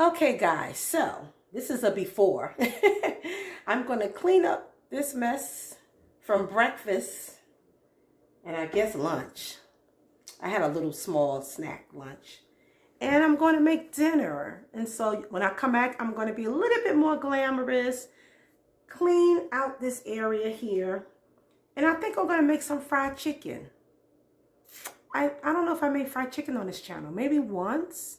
Okay, guys, so this is a before. I'm going to clean up this mess from breakfast and I guess lunch. I had a little small snack lunch. And I'm going to make dinner. And so when I come back, I'm going to be a little bit more glamorous, clean out this area here. And I think I'm going to make some fried chicken. I don't know if I made fried chicken on this channel. Maybe once.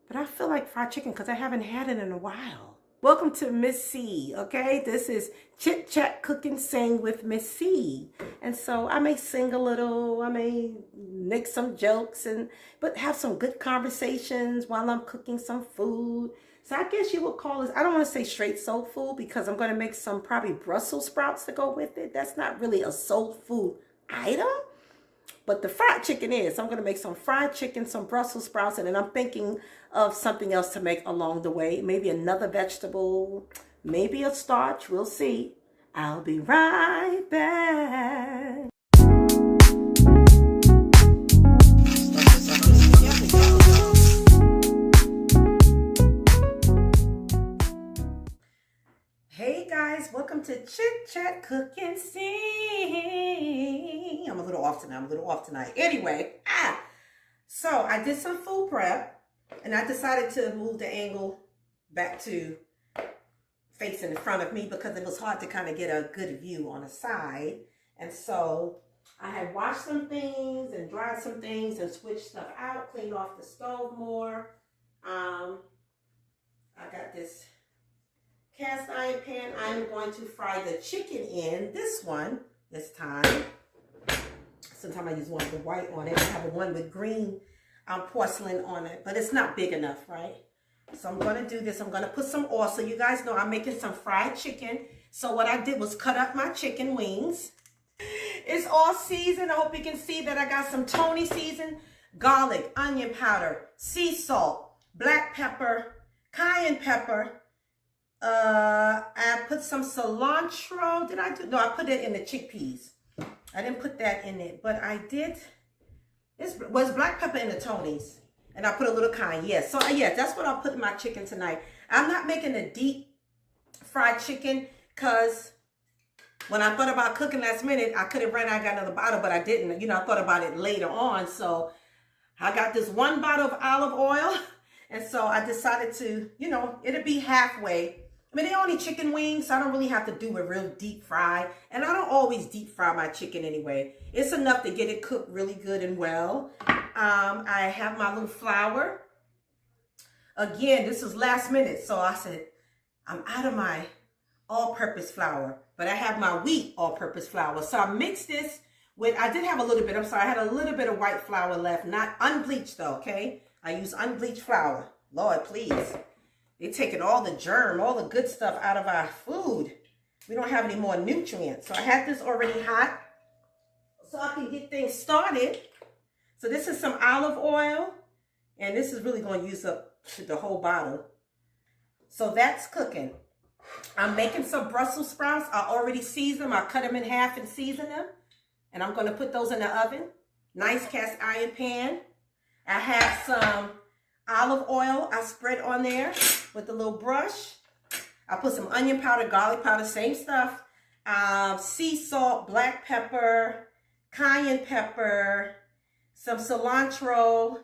But I feel like fried chicken because I haven't had it in a while. Welcome to Miss C, okay? This is Chit Chat Cook and Sing with Miss C. And so I may sing a little, I may make some jokes, but have some good conversations while I'm cooking some food. So I guess you would call this, I don't want to say straight soul food because I'm going to make some probably Brussels sprouts to go with it. That's not really a soul food item. But the fried chicken is. I'm going to make some fried chicken, some Brussels sprouts, and then I'm thinking of something else to make along the way. Maybe another vegetable, maybe a starch. We'll see. I'll be right back. Hey guys, welcome to Chit Chat Cook and Sing. I'm a little off tonight. Anyway, so I did some food prep and I decided to move the angle back to facing in front of me because it was hard to kind of get a good view on the side. And so I had washed some things and dried some things and switched stuff out, cleaned off the stove more. I got this cast iron pan. I'm going to fry the chicken in. This time. Sometimes I use one with the white on it. I have a one with green porcelain on it, but it's not big enough, right? So I'm going to do this. I'm going to put some oil. So you guys know I'm making some fried chicken. So what I did was cut up my chicken wings. It's all seasoned. I hope you can see that I got some Tony seasoned, garlic, onion powder, sea salt, black pepper, cayenne pepper. I put some cilantro. Did I do? No, I put it in the chickpeas. I didn't put that in it, but I did. This was black pepper in the Tonys. And I put a little cayenne. Yes. So, yes, that's what I'll put in my chicken tonight. I'm not making a deep fried chicken because when I thought about cooking last minute, I could have ran out and got another bottle, but I didn't. You know, I thought about it later on. So, I got this one bottle of olive oil. And so, I decided to, you know, it'll be halfway. I mean, they're only chicken wings, so I don't really have to do a real deep fry. And I don't always deep fry my chicken anyway. It's enough to get it cooked really good and well. I have my little flour. Again, this was last minute, so I said, I'm out of my all-purpose flour. But I have my wheat all-purpose flour. So I mixed this with, I did have a little bit, I'm sorry, I had a little bit of white flour left. Not unbleached though, okay? I use unbleached flour. Lord, please. They're taking all the germ, all the good stuff out of our food. We don't have any more nutrients. So I had this already hot so I can get things started. So this is some olive oil. And this is really going to use up the whole bottle. So that's cooking. I'm making some Brussels sprouts. I already seasoned them. I cut them in half and season them. And I'm going to put those in the oven. Nice cast iron pan. I have some olive oil I spread on there with a little brush. I put some onion powder, garlic powder, same stuff. Sea salt, black pepper, cayenne pepper, some cilantro,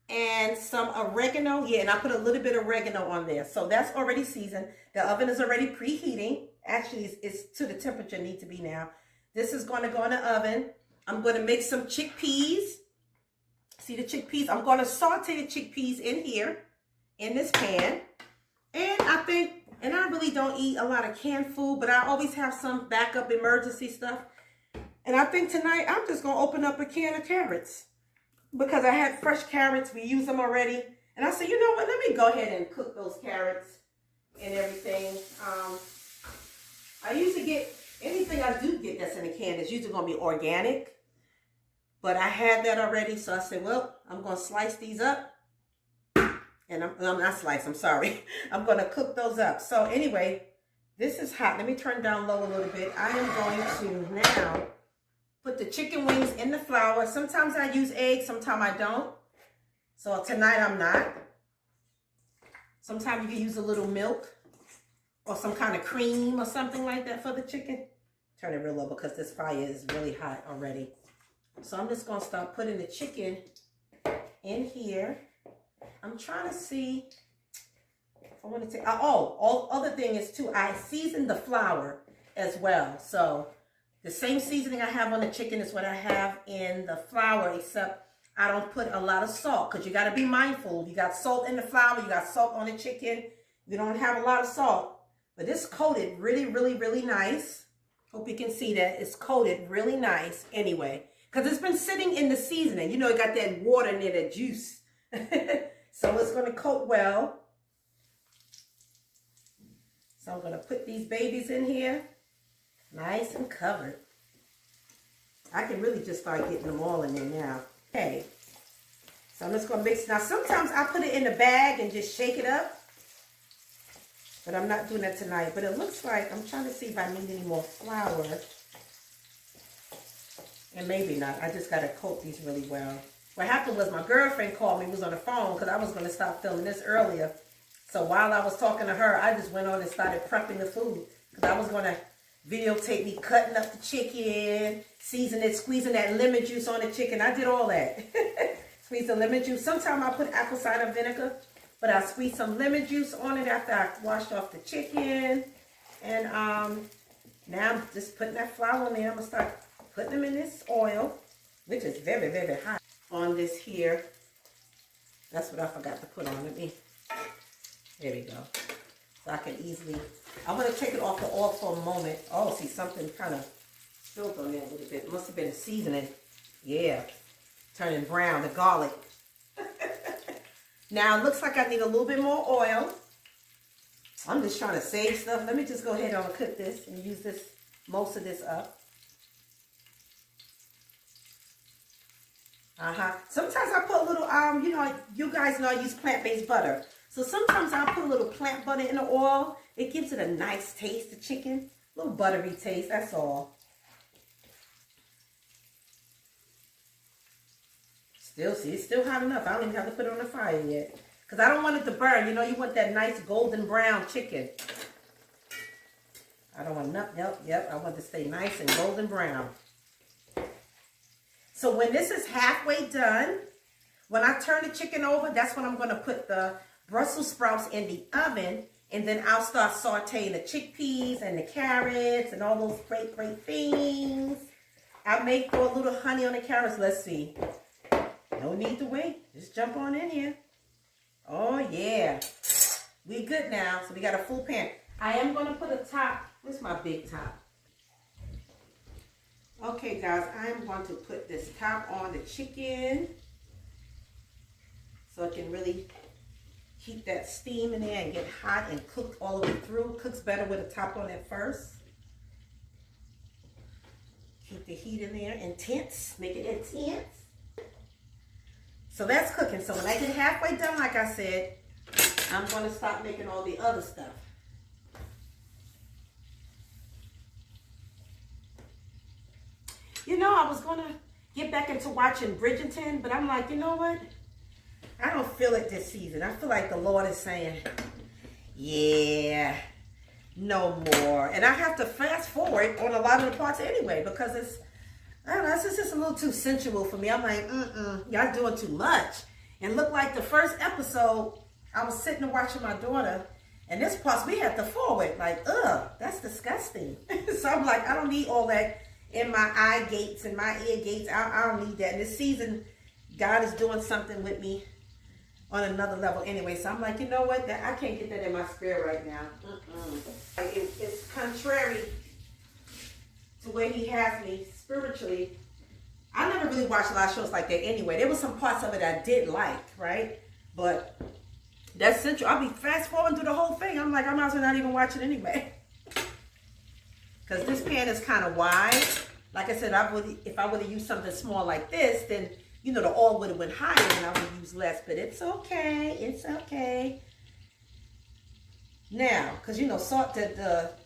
and some oregano. Yeah, and I put a little bit of oregano on there. So that's already seasoned. The oven is already preheating. Actually, it's to the temperature it needs to be now. This is going to go in the oven. I'm going to make some chickpeas. See the chickpeas? I'm going to saute the chickpeas in here, in this pan. And I think, and I really don't eat a lot of canned food, but I always have some backup emergency stuff. And I think tonight I'm just going to open up a can of carrots because I had fresh carrots. We use them already. And I said, you know what? Let me go ahead and cook those carrots and everything. I usually get, anything I do get that's in a can is usually going to be organic. But I had that already, so I said, well, I'm going to slice these up. And I'm not slice, I'm sorry. I'm going to cook those up. So anyway, this is hot. Let me turn down low a little bit. I am going to now put the chicken wings in the flour. Sometimes I use eggs, sometimes I don't. So tonight I'm not. Sometimes you can use a little milk or some kind of cream or something like that for the chicken. Turn it real low because this fire is really hot already. So I'm just going to start putting the chicken in here. I'm trying to see if I want to take, other thing is too, I seasoned the flour as well. So the same seasoning I have on the chicken is what I have in the flour, except I don't put a lot of salt because you got to be mindful. You got salt in the flour, you got salt on the chicken. You don't have a lot of salt, but this coated really, really, really nice. Hope you can see that. It's coated really nice anyway, because it's been sitting in the seasoning. You know, it got that water in there, that juice. So it's going to coat well. So I'm going to put these babies in here. Nice and covered. I can really just start getting them all in there now. Okay. So I'm just going to mix. Now, sometimes I put it in a bag and just shake it up. But I'm not doing that tonight. But it looks like, I'm trying to see if I need any more flour. And maybe not. I just got to coat these really well. What happened was my girlfriend called me, was on the phone, because I was going to stop filming this earlier. So while I was talking to her, I just went on and started prepping the food. Because I was going to videotape me cutting up the chicken, seasoning it, squeezing that lemon juice on the chicken. I did all that. Squeeze the lemon juice. Sometimes I put apple cider vinegar, but I squeeze some lemon juice on it after I washed off the chicken. And now I'm just putting that flour in there. I'm going to start putting them in this oil, which is very, very hot. On this here. That's what I forgot to put on. There we go. So I can easily, I'm going to take it off the oil for a moment. Oh, see, something kind of spilled on there a little bit. Must have been a seasoning. Yeah. Turning brown, the garlic. Now, it looks like I need a little bit more oil. I'm just trying to save stuff. Let me just go ahead and cook this and use this, most of this up. Sometimes I put a little, you know, you guys know I use plant-based butter. So sometimes I'll put a little plant butter in the oil. It gives it a nice taste, the chicken. A little buttery taste, that's all. Still, see, it's still hot enough. I don't even have to put it on the fire yet. Because I don't want it to burn. You know, you want that nice golden brown chicken. I don't want nothing. Yep. I want it to stay nice and golden brown. So when this is halfway done, when I turn the chicken over, that's when I'm going to put the Brussels sprouts in the oven. And then I'll start sauteing the chickpeas and the carrots and all those great, great things. I may throw a little honey on the carrots. Let's see. No need to wait. Just jump on in here. Oh, yeah. We good now. So we got a full pan. I am going to put a top. Where's my big top? Okay, guys, I'm going to put this top on the chicken so it can really keep that steam in there and get hot and cooked all the way through. Cooks better with a top on it first. Keep the heat in there intense. Make it intense. So that's cooking. So when I get halfway done, like I said, I'm going to start making all the other stuff. You know, I was going to get back into watching Bridgerton, but I'm like, you know what? I don't feel it this season. I feel like the Lord is saying, yeah, no more. And I have to fast forward on a lot of the parts anyway, because it's, I don't know, it's just a little too sensual for me. I'm like, y'all doing too much. And look like the first episode, I was sitting and watching my daughter, and this part, we had to forward, like, that's disgusting. So I'm like, I don't need all that in my eye gates and my ear gates. I don't need that. And this season, God is doing something with me on another level anyway. So I'm like, you know what? I can't get that in my spirit right now. Like it's contrary to where he has me spiritually. I never really watched a lot of shows like that anyway. There was some parts of it I did like, right? But that's central. I'll be fast forwarding through the whole thing. I'm like, I might as well not even watch it anyway. Because this pan is kind of wide. Like I said, if I would have used something small like this, then, you know, the oil would have went higher and I would have used less. But it's okay. It's okay. Now, because, you know,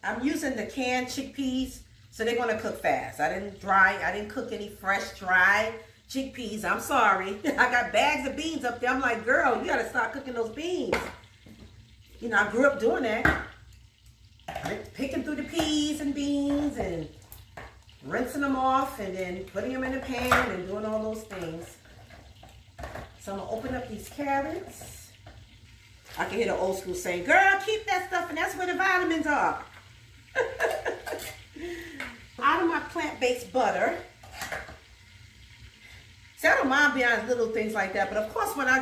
I'm using the canned chickpeas, so they're going to cook fast. I didn't cook any fresh, dry chickpeas. I'm sorry. I got bags of beans up there. I'm like, girl, you got to start cooking those beans. You know, I grew up doing that. Picking through the peas and beans and rinsing them off and then putting them in the pan and doing all those things. So I'm going to open up these carrots. I can hear the old school saying, girl, keep that stuff, and that's where the vitamins are. Out of my plant-based butter. See, I don't mind behind little things like that, but of course when I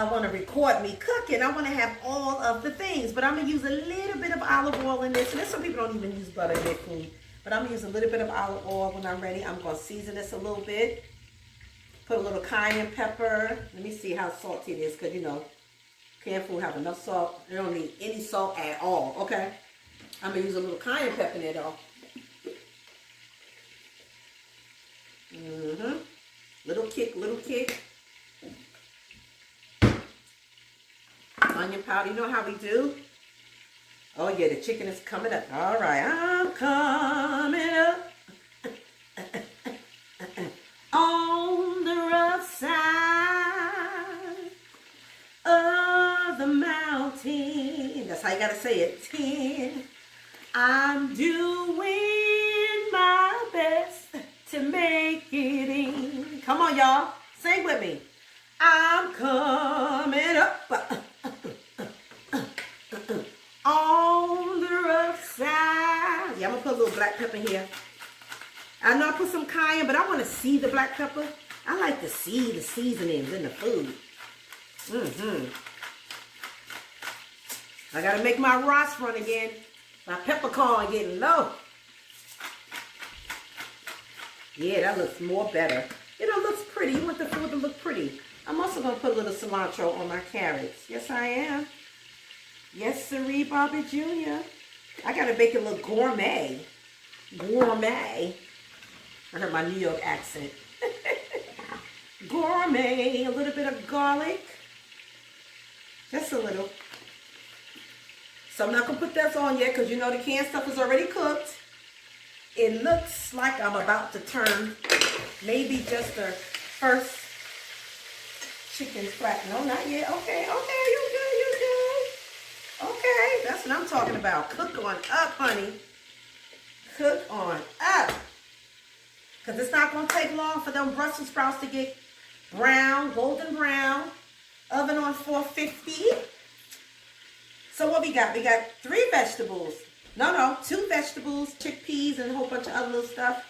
want to record me cooking, I want to have all of the things, but I'm going to use a little bit of olive oil in this, and some people don't even use butter in their food, but I'm going to use a little bit of olive oil when I'm ready. I'm going to season this a little bit, put a little cayenne pepper. Let me see how salty it is, because you know, canned food have enough salt. They don't need any salt at all, okay? I'm going to use a little cayenne pepper in there, though. Little kick. Onion powder, you know how we do? Oh yeah, the chicken is coming up. All right, I'm coming up on the rough side of the mountain. That's how you gotta say it. 10. I'm doing my best to make it in. Come on, y'all. Sing with me. I'm coming up on the rough side. Yeah, I'm going to put a little black pepper here. I know I put some cayenne, but I want to see the black pepper. I like to see the seasonings in the food. I got to make my rice run again. My peppercorn getting low. Yeah, that looks more better. You know, it looks pretty. You want the food to look pretty. I'm also going to put a little cilantro on my carrots. Yes, I am. Yes, sirree, Bobby Jr. I got to make it look gourmet. Gourmet. I heard my New York accent. Gourmet. A little bit of garlic. Just a little. So I'm not going to put that on yet because you know the canned stuff is already cooked. It looks like I'm about to turn maybe just the first chicken flat. No, not yet. Okay, you good. Okay, that's what I'm talking about. Cook on up, honey. Cook on up. Because it's not going to take long for them Brussels sprouts to get brown, golden brown. Oven on 450. So what we got? We got 3 vegetables. No, 2 vegetables, chickpeas, and a whole bunch of other little stuff.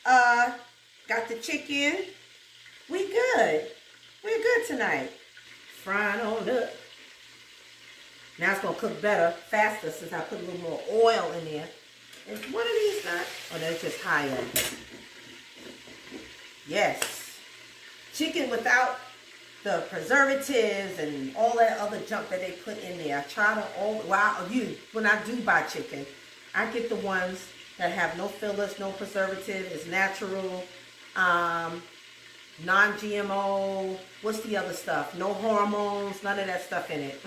Got the chicken. We good. We're good tonight. Frying on up. Now it's going to cook better, faster, since I put a little more oil in there. Is one of these not? Oh, that's just high end. Yes. Chicken without the preservatives and all that other junk that they put in there. I try to when I do buy chicken, I get the ones that have no fillers, no preservative, it's natural, non-GMO, what's the other stuff? No hormones, none of that stuff in it.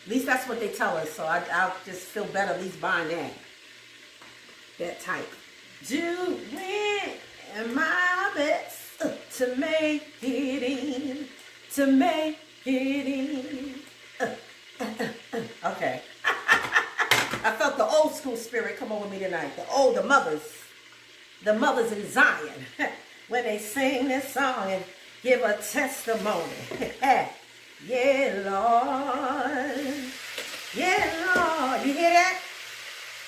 At least that's what they tell us, so I'll just feel better at least buying that type. Doing my best to make it in, Okay. I felt the old school spirit come over me tonight. The mothers in Zion, when they sing this song and give a testimony. Yeah, Lord. Yeah, Lord. You hear that?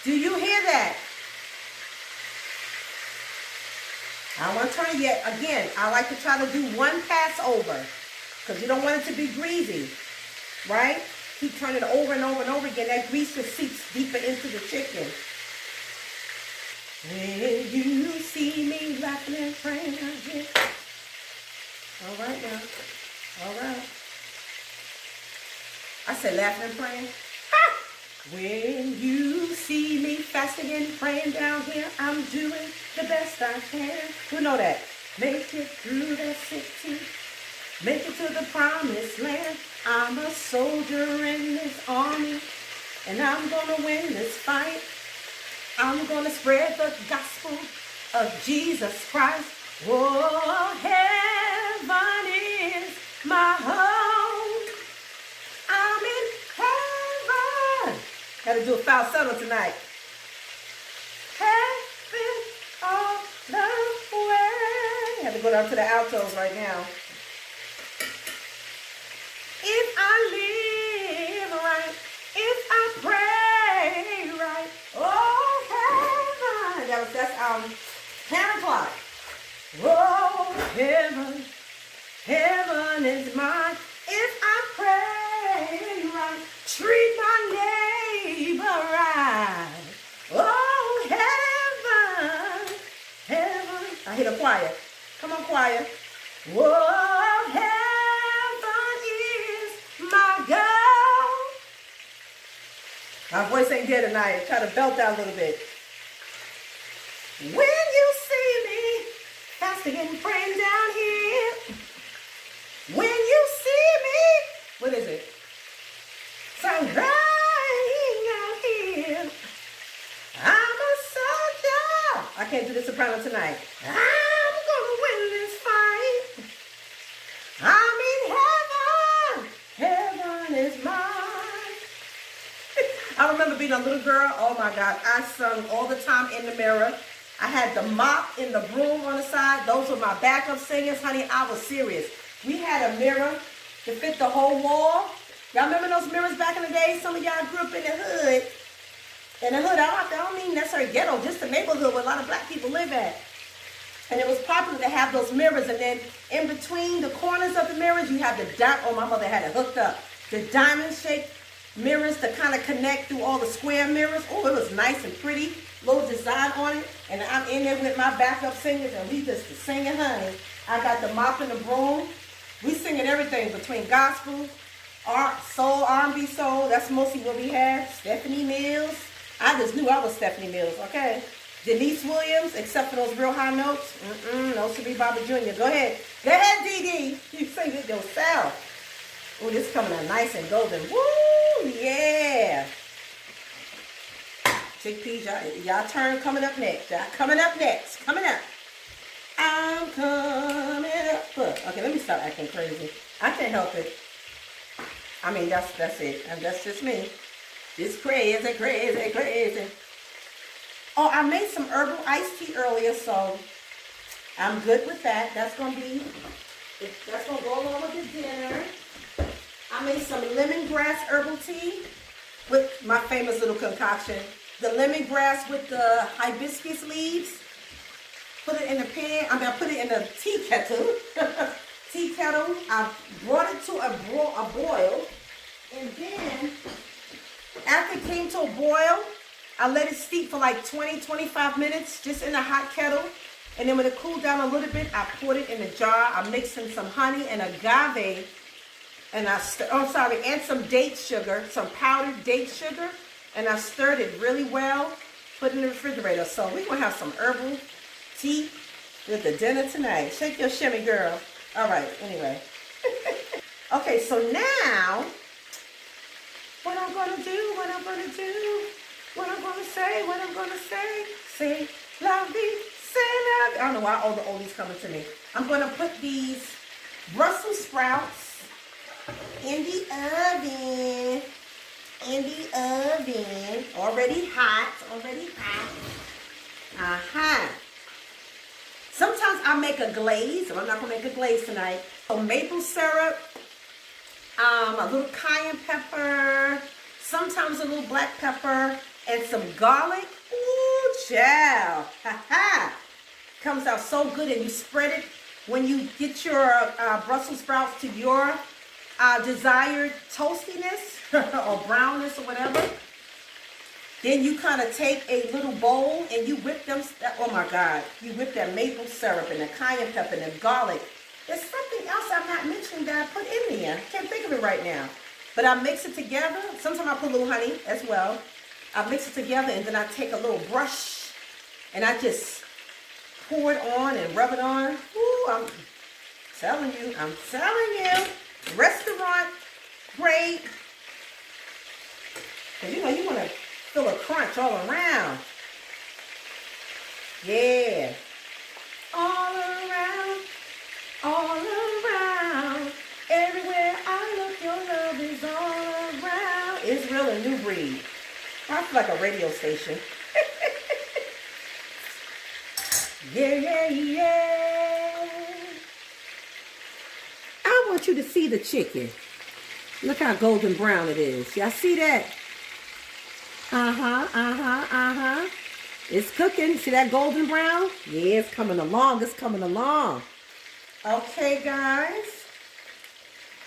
Do you hear that? I don't want to turn it yet. Again, I like to try to do one pass over because you don't want it to be greasy, right? Keep turning it over and over and over again. That grease just seeps deeper into the chicken. When you see me laughing and praying again. All right now. All right. I said laughing and praying. When you see me fasting and praying down here, I'm doing the best I can. You know that. Make it through the city. Make it to the promised land. I'm a soldier in this army, and I'm going to win this fight. I'm going to spread the gospel of Jesus Christ. Oh, heaven is my home. I'm in Got to do a falsetto tonight. Heaven all the way. Have to go down to the altos right now. If I live right, if I pray right, oh heaven. That's Karen Clark. Oh heaven, heaven is mine. If I pray right, treat my neighbor right. Oh heaven, heaven. I hear the choir. Come on, choir. Oh heaven is my God. My voice ain't there tonight. Try to belt out a little bit. When you see me fasting and praying down here, when you see me, what is it? So crying out here, I'm a soldier. I can't do the soprano tonight. I'm gonna win this fight. I'm in heaven. Heaven is mine. I remember being a little girl. Oh my God, I sung all the time in the mirror. I had the mop and the broom on the side. Those were my backup singers. Honey, I was serious. We had a mirror to fit the whole wall. Y'all remember those mirrors back in the day? Some of y'all grew up in the hood. In the hood, I don't mean necessarily ghetto, just the neighborhood where a lot of black people live at. And it was popular to have those mirrors. And then in between the corners of the mirrors, you have the oh, my mother had it hooked up. The diamond-shaped mirrors to kind of connect through all the square mirrors. Oh, it was nice and pretty. Little design on it. And I'm in there with my backup singers, and we just singing, honey. I got the mop and the broom. We singing everything between gospel, soul, R&B soul. That's mostly what we had. Stephanie Mills. I just knew I was Stephanie Mills, okay? Denise Williams, except for those real high notes. No, should be Bobby Jr. Go ahead. Go ahead, Dee Dee. You sing it yourself. Oh, this coming out nice and golden. Woo, yeah. Chickpeas, y'all turn coming up next. Y'all coming up next. Coming up. I'm coming up. Okay, let me stop acting crazy. I can't help it. I mean, that's it. And that's just me. It's crazy, crazy, crazy. Oh, I made some herbal iced tea earlier, so I'm good with that. That's gonna go along with the dinner. I made some lemongrass herbal tea with my famous little concoction. The lemongrass with the hibiscus leaves. Put it in the pan. I put it in the tea kettle. I brought it to a boil. And then, after it came to a boil, I let it steep for like 20-25 minutes just in a hot kettle. And then when it cooled down a little bit, I poured it in a jar. I mixed in some honey and agave. And and some date sugar, some powdered date sugar. And I stirred it really well, put it in the refrigerator. So we're going to have some herbal tea with the dinner tonight. Shake your shimmy, girl. All right, anyway. Okay, so now, what I'm going to say, say, la vie, say la vie. I don't know why all the oldies coming to me. I'm going to put these Brussels sprouts in the oven. Already hot. Sometimes I make a glaze, but I'm not gonna make a glaze tonight. So maple syrup, a little cayenne pepper, sometimes a little black pepper, and some garlic. Ooh, child. Comes out so good, and you spread it when you get your Brussels sprouts to your desired toastiness or brownness or whatever. Then you kind of take a little bowl and you whip them. Oh my God. You whip that maple syrup and the cayenne pepper and the garlic. There's something else I'm not mentioning that I put in there. I can't think of it right now. But I mix it together. Sometimes I put a little honey as well. I mix it together and then I take a little brush and I just pour it on and rub it on. Ooh, I'm telling you. Restaurant grade. Because you know you want to feel a crunch all around. Yeah. All around. Everywhere I look, your love is all around. Israel and New Breed. I feel like a radio station. Yeah, yeah, yeah. I want you to see the chicken. Look how golden brown it is. Y'all see that? Uh-huh, uh-huh, uh-huh. It's cooking. See that golden brown? Yeah, it's coming along. It's coming along. Okay, guys.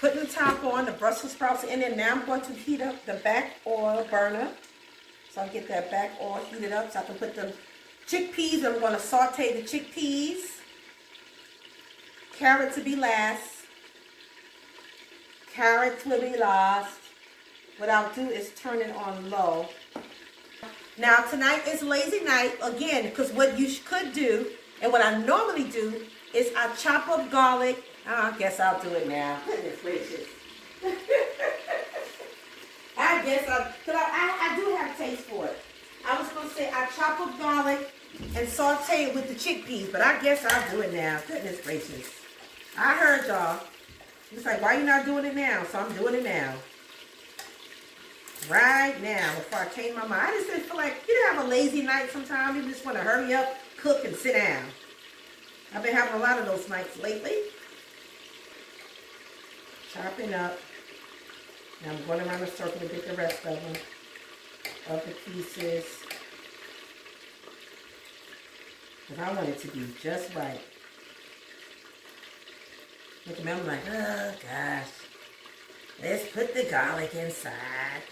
Putting the top on, the Brussels sprouts in there. Now I'm going to heat up the back oil burner. So I'll get that back oil heated up so I can put the chickpeas. I'm going to saute the chickpeas. Carrots to be last. Carrots will be last. What I'll do is turn it on low. Now tonight is lazy night again, because what you could do and what I normally do is I chop up garlic. I guess I'll do it now. Goodness gracious. I do have taste for it. I was going to say I chop up garlic and saute it with the chickpeas, but I guess I'll do it now. Goodness gracious. I heard y'all. It's like, why you not doing it now? So I'm doing it now. Right now, before I change my mind. I just didn't feel like, you have a lazy night sometimes. You just want to hurry up, cook, and sit down. I've been having a lot of those nights lately. Chopping up. Now I'm going around the circle to get the rest of them. Of the pieces. Because I want it to be just right. Look at me, I'm like, oh gosh. Let's put the garlic inside.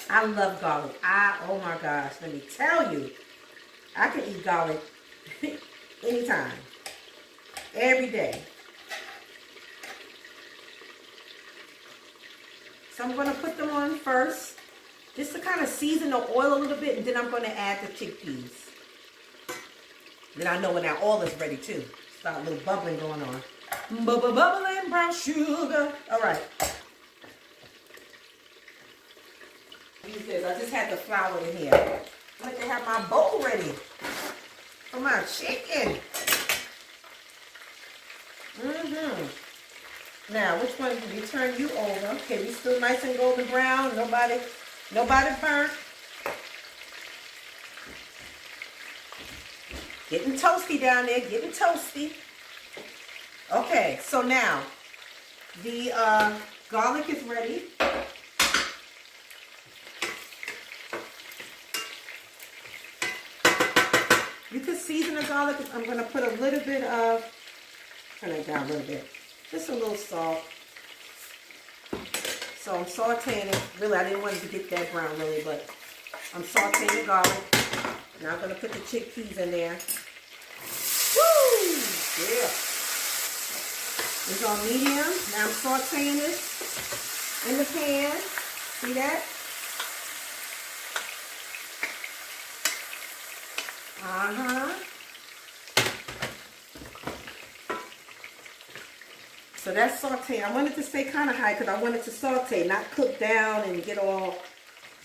I love garlic. Oh my gosh, let me tell you. I can eat garlic anytime. Every day. So I'm going to put them on first. Just to kind of season the oil a little bit. And then I'm going to add the chickpeas. Then I know when that oil is ready too. Start a little bubbling going on. Bubbling brown sugar. All right. Use this. I just had the flour in here. I like to have my bowl ready for my chicken. Now, which one? Let me turn you over. Okay, we still nice and golden brown. Nobody burnt. Getting toasty down there. Getting toasty. Okay, so now the garlic is ready. You can season the garlic. I'm going to put a little bit of, turn it down a little bit, just a little salt. So I'm sauteing it. Really, I didn't want it to get that brown really, but I'm sauteing the garlic. Now I'm going to put the chickpeas in there. Woo! Yeah. It's on medium. Now I'm sauteing this in the pan. See that? So that's sauteing. I wanted to stay kind of high because I wanted to saute, not cook down and get all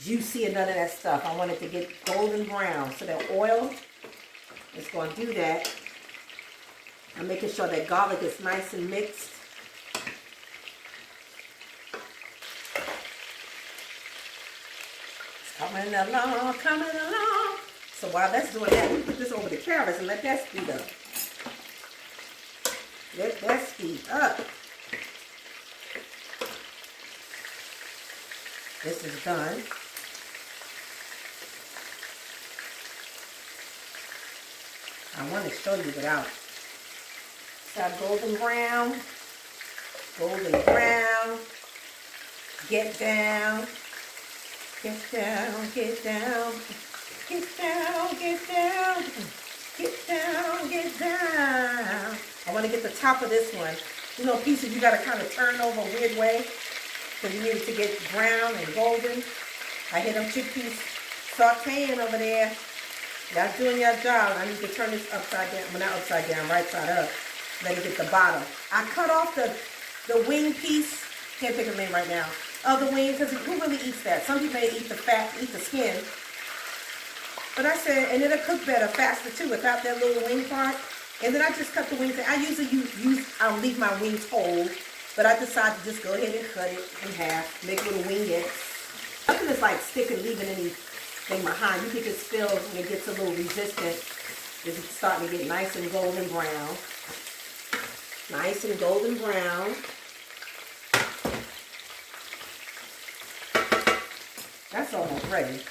juicy and none of that stuff. I wanted to get golden brown. So that oil is going to do that. I'm making sure that garlic is nice and mixed. It's coming along, coming along. So while that's doing that, we put this over the carrots and let that speed up. Let that speed up. This is done. I want to show you without. Got golden brown. Golden brown. Get down. Get down, get down. Get down, get down. Get down, get down. I want to get the top of this one. You know, pieces you got to kind of turn over a weird way. Because you need it to get brown and golden. I hear them chickpeas sauteing over there. Y'all doing your job. I need to turn this upside down. Well, not upside down, right side up. Let it get the bottom. I cut off the wing piece. Can't think of the name right now. Of the wing, because who really eats that? Some people may eat the fat, eat the skin. But I said, and it'll cook better, faster too, without that little wing part. And then I just cut the wings. I usually I'll leave my wings whole. But I decided to just go ahead and cut it in half. Make little wingettes. Nothing is like sticking, leaving any thing behind. You can just feel when it gets a little resistant. It's starting to get nice and golden brown. Nice and golden brown. That's almost ready.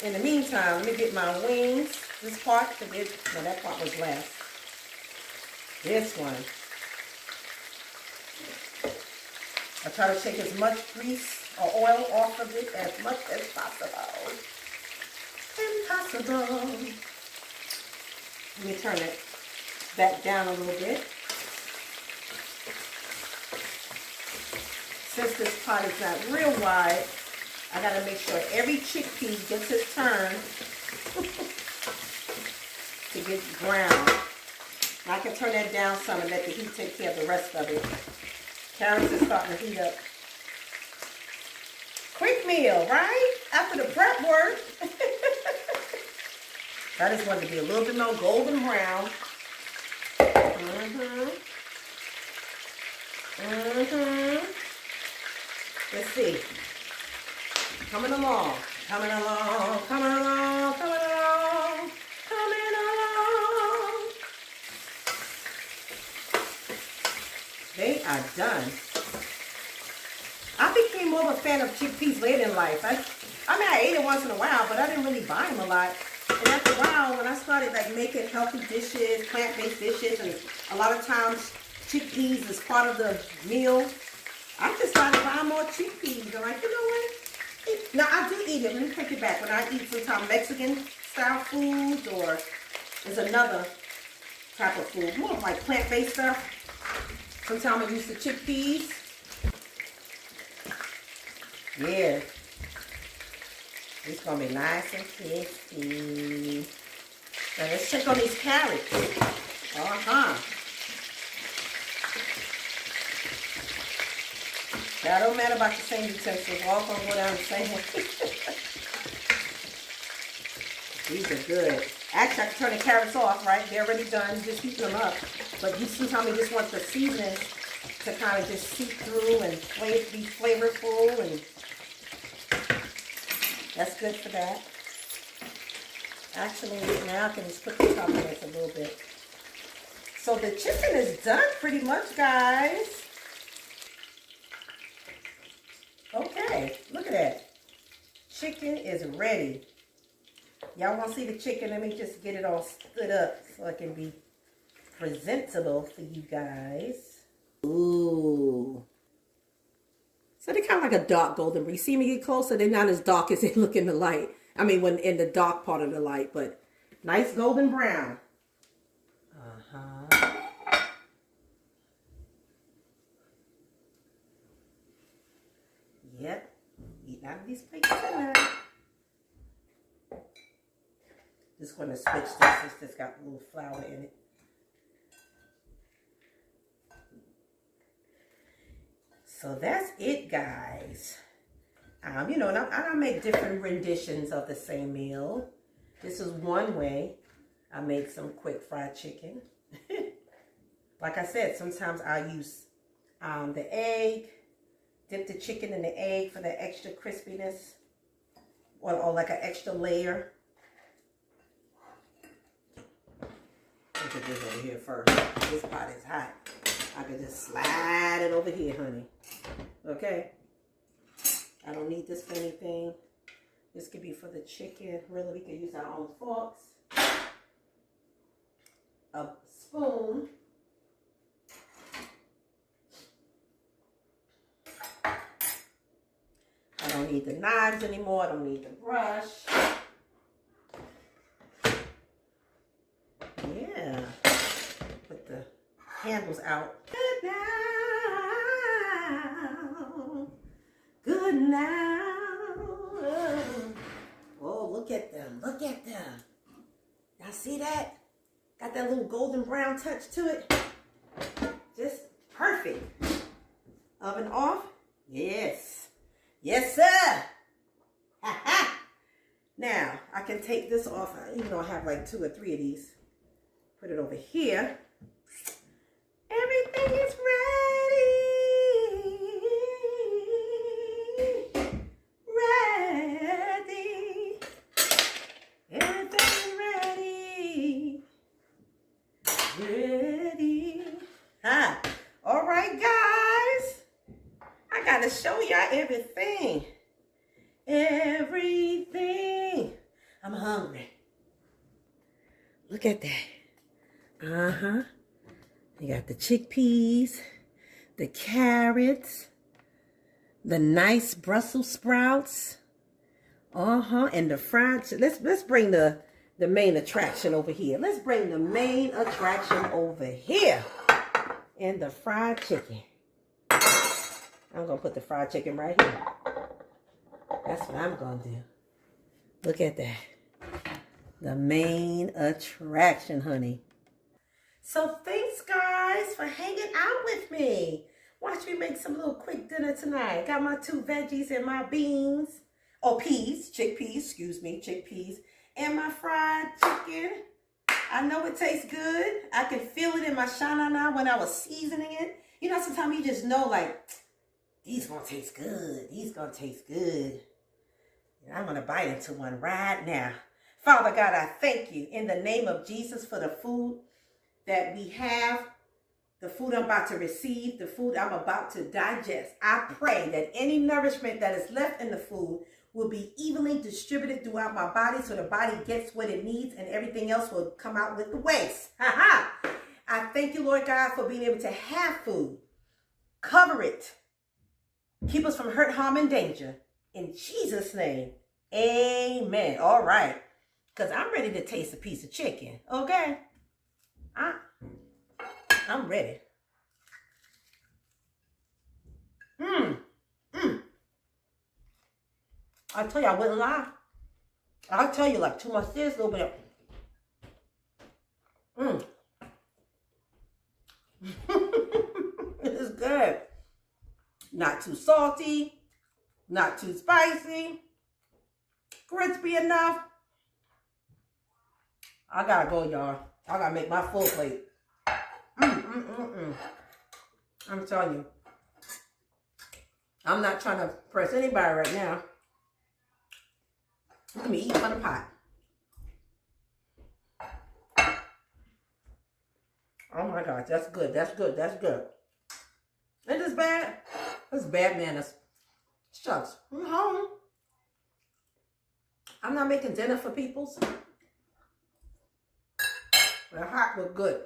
In the meantime, let me get my wings. This part, no, that part was last. This one. I try to take as much grease or oil off of it as much as possible. Impossible. Let me turn it back down a little bit. Since this pot is not real wide, I gotta make sure every chickpea gets its turn to get brown. I can turn that down some and let the heat take care of the rest of it. Carrots is starting to heat up. Quick meal, right? After the prep work. I just want it to be a little bit more golden brown. Let's see. Coming along, coming along, coming along, coming along, coming along. They are done. I became more of a fan of chickpeas later in life. I mean, I ate it once in a while, but I didn't really buy them a lot. And after a while, when I started like making healthy dishes, plant-based dishes, and a lot of times chickpeas is part of the meal, I just started buying more chickpeas. I'm like, you know what? Now, I do eat it. Let me take it back. When I eat sometimes Mexican-style foods, or there's another type of food, more like plant-based stuff. Sometimes I use the chickpeas. Yeah. It's going to be nice and crispy. Now, let's check on these carrots. That don't matter about the same utensils. We're all going to go down the same way. These are good. Actually, I can turn the carrots off, right? They're already done. Just heat them up. But you sometimes you just want the seasoning to kind of just seep through and be flavorful. And that's good for that. Actually, now I can just put the top on it a little bit. So the chicken is done pretty much, guys. Okay, look at that. Chicken is ready. Y'all want to see the chicken? Let me just get it all stood up so it can be presentable for you guys. Ooh. So they're kind of like a dark golden brown. You see me get closer? They're not as dark as they look in the light. I mean, when in the dark part of the light, but nice golden brown. Yep. Eating out of these plates tonight. Just going to switch this. It's just got a little flour in it. So that's it, guys. You know, and I make different renditions of the same meal. This is one way I make some quick fried chicken. Like I said, sometimes I'll use the egg, dip the chicken in the egg for the extra crispiness, or like an extra layer. Let me put this over here first. This pot is hot. I can just slide it over here, honey. Okay. I don't need this for anything. This could be for the chicken. Really, we can use our own forks. A spoon. I don't need the knives anymore. I don't need the brush. Yeah. Put the handles out. Good now. Good now. Oh, look at them. Look at them. Y'all see that? Got that little golden brown touch to it. Just perfect. Oven off? Yes. Yes, sir. Ha ha. Now, I can take this off, even though I have like 2 or 3 of these. Put it over here. Everything is ready. Ready. got everything. Everything. I'm hungry. Look at that. Uh-huh. You got the chickpeas, the carrots, the nice Brussels sprouts. Uh-huh. And the fried let's bring the main attraction over here. Let's bring the main attraction over here. And the fried chicken. I'm going to put the fried chicken right here. That's what I'm going to do. Look at that. The main attraction, honey. So thanks, guys, for hanging out with me. Watch me make some little quick dinner tonight. Got my 2 veggies and my beans. Oh, chickpeas, excuse me, chickpeas. And my fried chicken. I know it tastes good. I can feel it in my shana now when I was seasoning it. You know, sometimes you just know, like, these gonna taste good. These gonna taste good. And I'm gonna bite into one right now. Father God, I thank you in the name of Jesus for the food that we have, the food I'm about to receive, the food I'm about to digest. I pray that any nourishment that is left in the food will be evenly distributed throughout my body so the body gets what it needs and everything else will come out with the waste. I thank you, Lord God, for being able to have food. Cover it. Keep us from hurt, harm, and danger. In Jesus' name, amen. All right. Because I'm ready to taste a piece of chicken. Okay? I'm ready. I tell you, I wouldn't lie. I'll tell you, like, too much this, a little bit of... It's good. Not too salty. Not too spicy. Crispy enough. I gotta go, y'all. I gotta make my full plate. I'm telling you. I'm not trying to press anybody right now. Let me eat from the pot. Oh my gosh, that's good. That's good. That's good. Ain't this bad? That's bad manners. Shucks. I'm home. I'm not making dinner for peoples. The hot was good.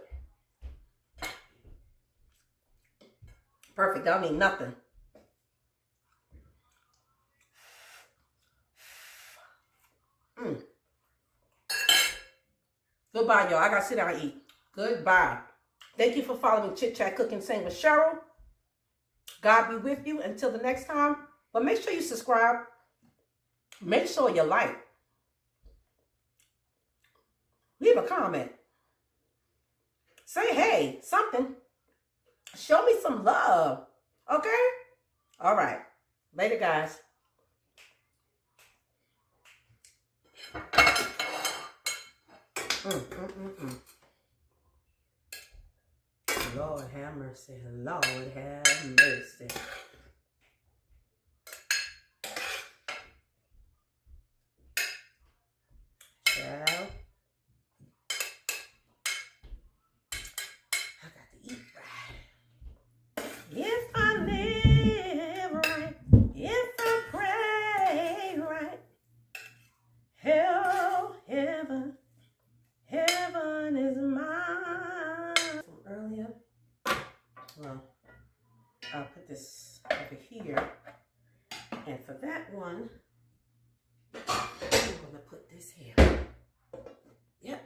Perfect. I don't need nothing. Goodbye, y'all. I gotta sit down and eat. Goodbye. Thank you for following Chit Chat Cook and Sing with Cheryl. God be with you until the next time. But make sure you subscribe. Make sure you like. Leave a comment. Say hey, something. Show me some love. Okay? All right. Later, guys. Lord have mercy. Lord have mercy. Child. I got to eat right. If I live right, if I pray right, hell, heaven is mine. From earlier, well, I'll put this over here, and for that one, I'm going to put this here. Yep.